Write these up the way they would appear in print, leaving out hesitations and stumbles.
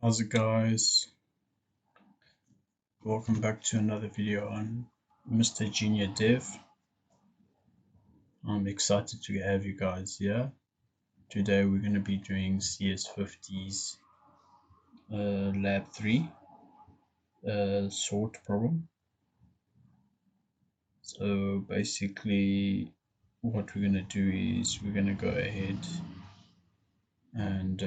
How's it, guys? Welcome back to another video on Mr. Junior Dev. I'm excited to have you guys here. Today we're going to be doing CS50's Lab 3 sort problem. So basically what we're going to do is we're going to go ahead and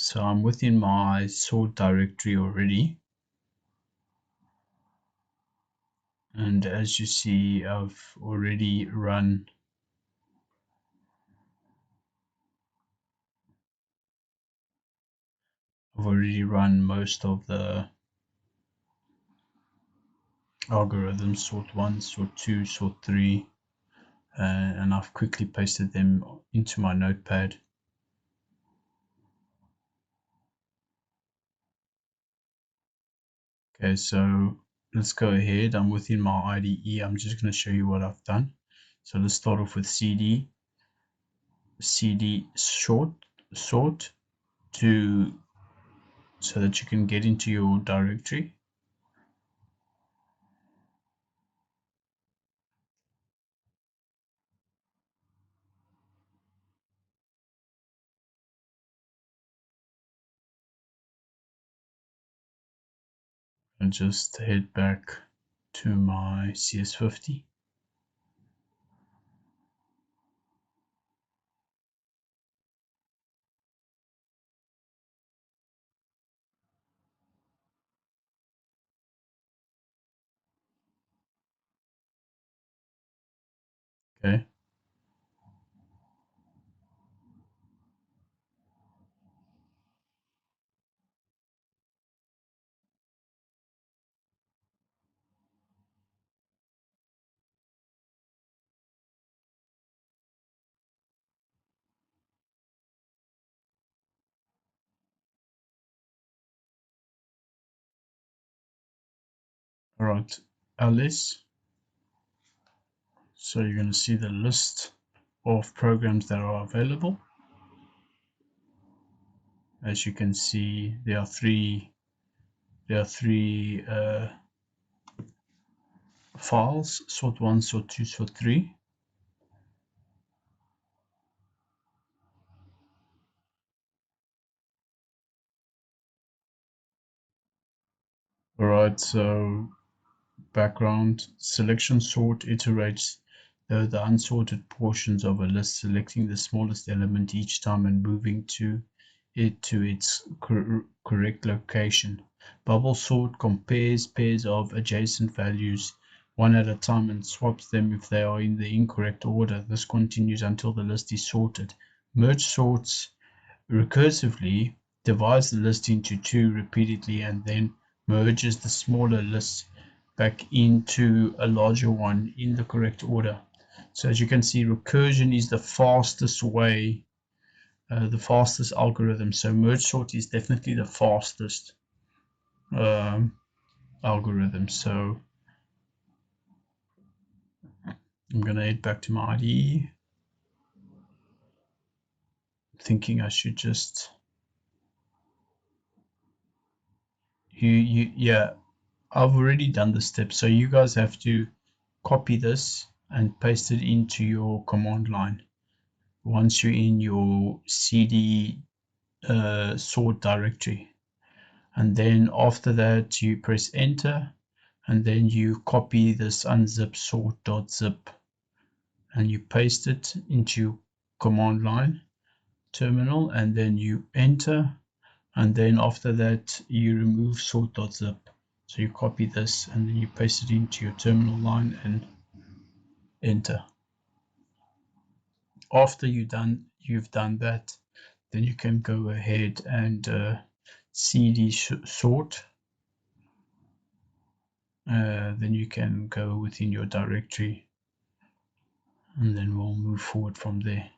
so I'm within my sort directory already, and as you see I've already run most of the algorithms, sort 1, sort 2, sort 3, and I've quickly pasted them into my notepad. Okay, so let's go ahead. I'm within my IDE. I'm just going to show you what I've done. So let's start off with cd sort to so that you can get into your directory. And just head back to my CS50. Okay. All right, ls. So you're going to see the list of programs that are available. As you can see, there are three files: sort 1, sort 2, sort 3. All right, so background selection sort iterates the unsorted portions of a list, selecting the smallest element each time and moving to its correct location. Bubble sort compares pairs of adjacent values one at a time and swaps them if they are in the incorrect order. This continues until the list is sorted. Merge sorts recursively divides the list into two repeatedly and then merges the smaller lists back into a larger one in the correct order. So as you can see, recursion is the fastest way, the fastest algorithm. So merge sort is definitely the fastest algorithm. So I'm going to head back to my IDE, thinking I should just yeah, I've already done the step, so you guys have to copy this and paste it into your command line once you're in your cd sort directory, and then after that you press enter and then you copy this unzip sort.zip and you paste it into your command line terminal, and then you enter, and then after that you remove sort.zip. So you copy this and then you paste it into your terminal line and enter. After you've done that, then you can go ahead and cd sort. Then you can go within your directory, and then we'll move forward from there.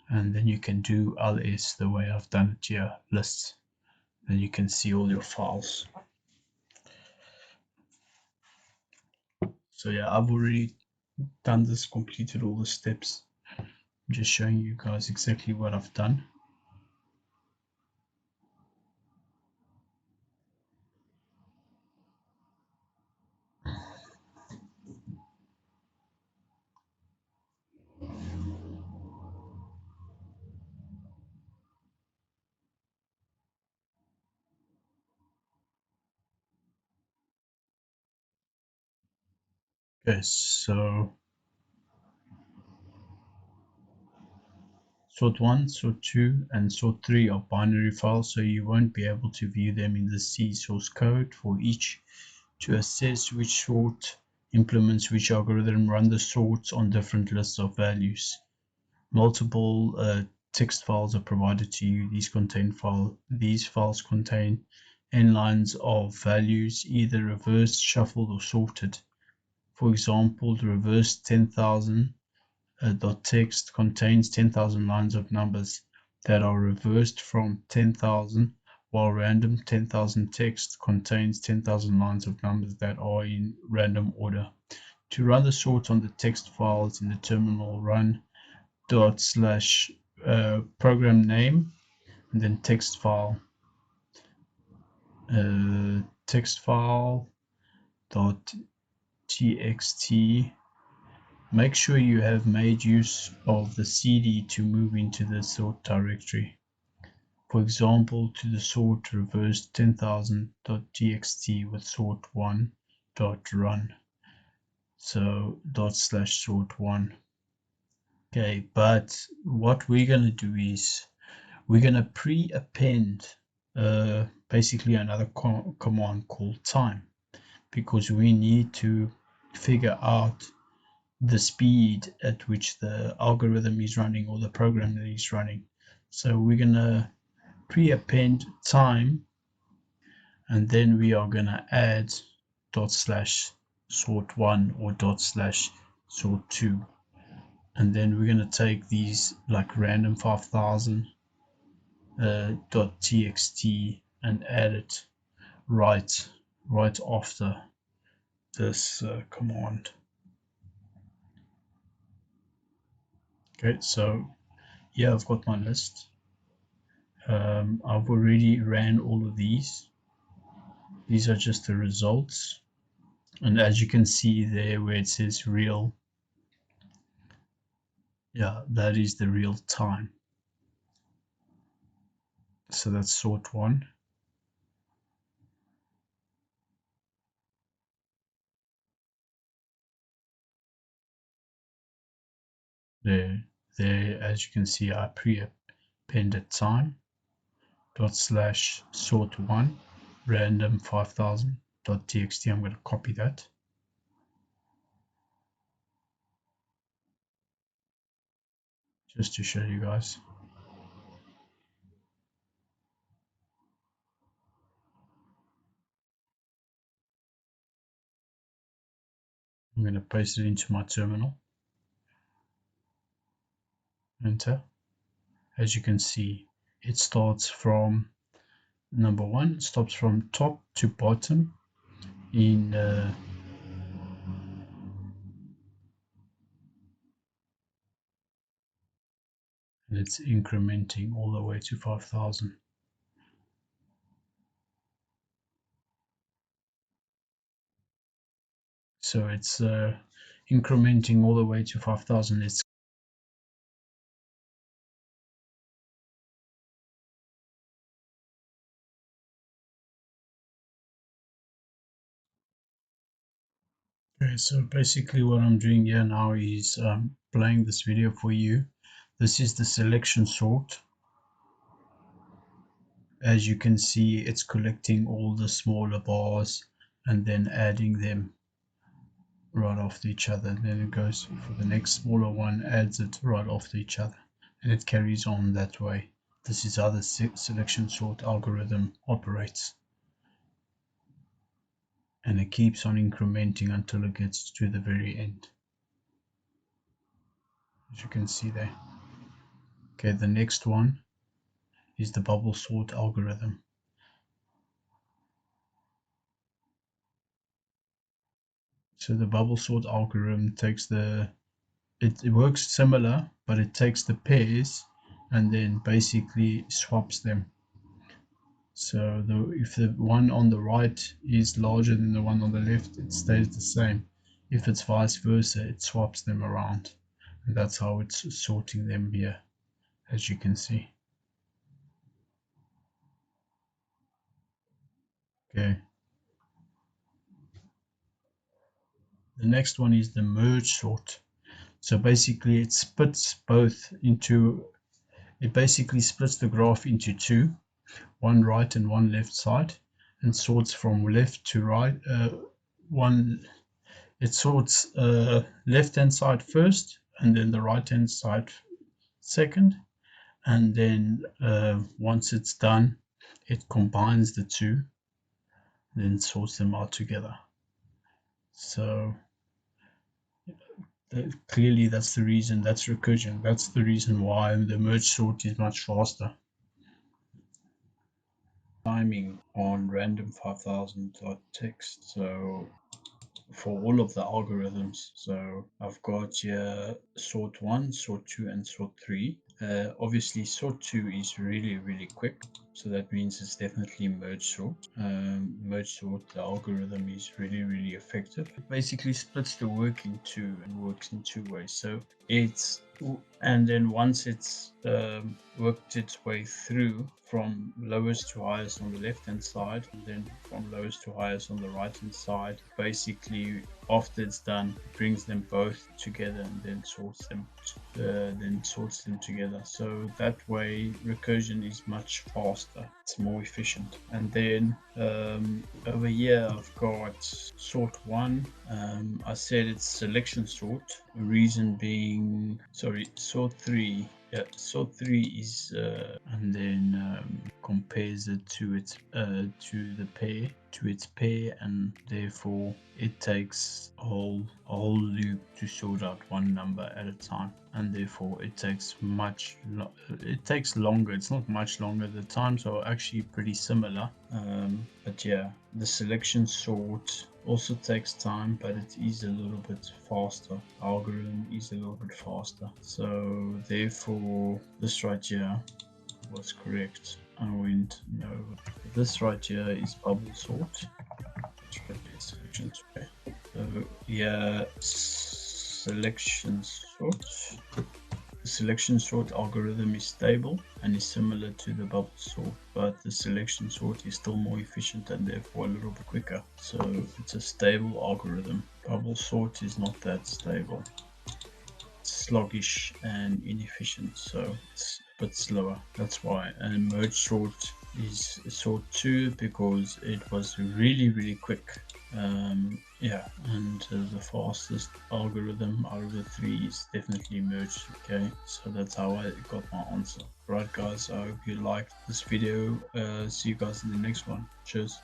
And then you can do ls the way I've done it here, lists. Then you can see all your files. So yeah, I've already done this, completed all the steps. I'm just showing you guys exactly what I've done. Okay, so sort 1, sort 2, and sort 3 are binary files, so you won't be able to view them in the C source code for each. To assess which sort implements which algorithm, run the sorts on different lists of values. Multiple text files are provided to you. These files contain n lines of values, either reversed, shuffled, or sorted. For example, the reverse 10,000 .text contains 10,000 lines of numbers that are reversed from 10,000, while random 10,000 text contains 10,000 lines of numbers that are in random order. To run the sort on the text files in the terminal, run /program name and then text file .txt. Make sure you have made use of the cd to move into the sort directory. For example, to the sort reverse 10,000.txt with sort1.run. So /sort1. Okay, but what we're going to do is we're going to pre-append basically another command called time, because we need to figure out the speed at which the algorithm is running or the program that is running. So we're going to pre-append time, and then we are going to add ./sort1 or ./sort2, and then we're going to take these like random 5000 .txt and add it right after this command. Okay, so here I've got my list. I've already ran all of these. These are just the results, and as you can see there where it says real, yeah, that is the real time. So that's sort 1. There, as you can see, I pre-appended time ./sort1 random 5000.txt. I'm going to copy that just to show you guys. I'm going to paste it into my terminal. Enter. As you can see, it starts from number 1, stops from top to bottom in and it's incrementing all the way to 5000. So it's incrementing all the way to 5000. It's okay, so basically what I'm doing here now is playing this video for you. This is the selection sort. As you can see, it's collecting all the smaller bars and then adding them right after each other. And then it goes for the next smaller one, adds it right after each other, and it carries on that way. This is how the selection sort algorithm operates, and it keeps on incrementing until it gets to the very end, as you can see there. Okay, the next one is the bubble sort algorithm. So the bubble sort algorithm takes it works similar, but it takes the pairs and then basically swaps them. So if the one on the right is larger than the one on the left, it stays the same. If it's vice versa, it swaps them around. And that's how it's sorting them here, as you can see. Okay. The next one is the merge sort. So basically it basically splits the graph into two, one right and one left side, and sorts from left to right. It sorts left hand side first, and then the right hand side second, and then once it's done, it combines the two, then sorts them out together. So clearly that's the reason, that's recursion, that's the reason why the merge sort is much faster. Timing on random 5000.txt. So for all of the algorithms, so I've got here sort 1, sort 2, and sort 3. Obviously sort 2 is really quick, so that means it's definitely merge sort. Merge sort, the algorithm is really effective. It basically splits the work in two and works in two ways. So and then once it's worked its way through from lowest to highest on the left hand side, and then from lowest to highest on the right hand side, basically after it's done, it brings them both together and then sorts them together. So that way recursion is much faster, it's more efficient. And then over here I've got sort 1. I said it's selection sort, reason being, sorry, sort 3. Yeah, sort 3 is and then compares it to its pair, and therefore it takes a whole loop to sort out one number at a time, and therefore it takes longer. It's not much longer. The times are actually pretty similar, but yeah, the selection sort also takes time, but it is a little bit faster. Algorithm is a little bit faster, so therefore this right here was correct. I went no. This right here is bubble sort. Selection sort. So yeah, selection sort. The selection sort algorithm is stable and is similar to the bubble sort, but the selection sort is still more efficient and therefore a little bit quicker. So it's a stable algorithm. Bubble sort is not that stable. It's sluggish and inefficient, so it's a bit slower. That's why. And merge sort is sort 2 because it was really quick. Yeah, and the fastest algorithm out of the 3 is definitely merge. Okay, so that's how I got my answer. Right guys, I hope you liked this video. See you guys in the next one. Cheers.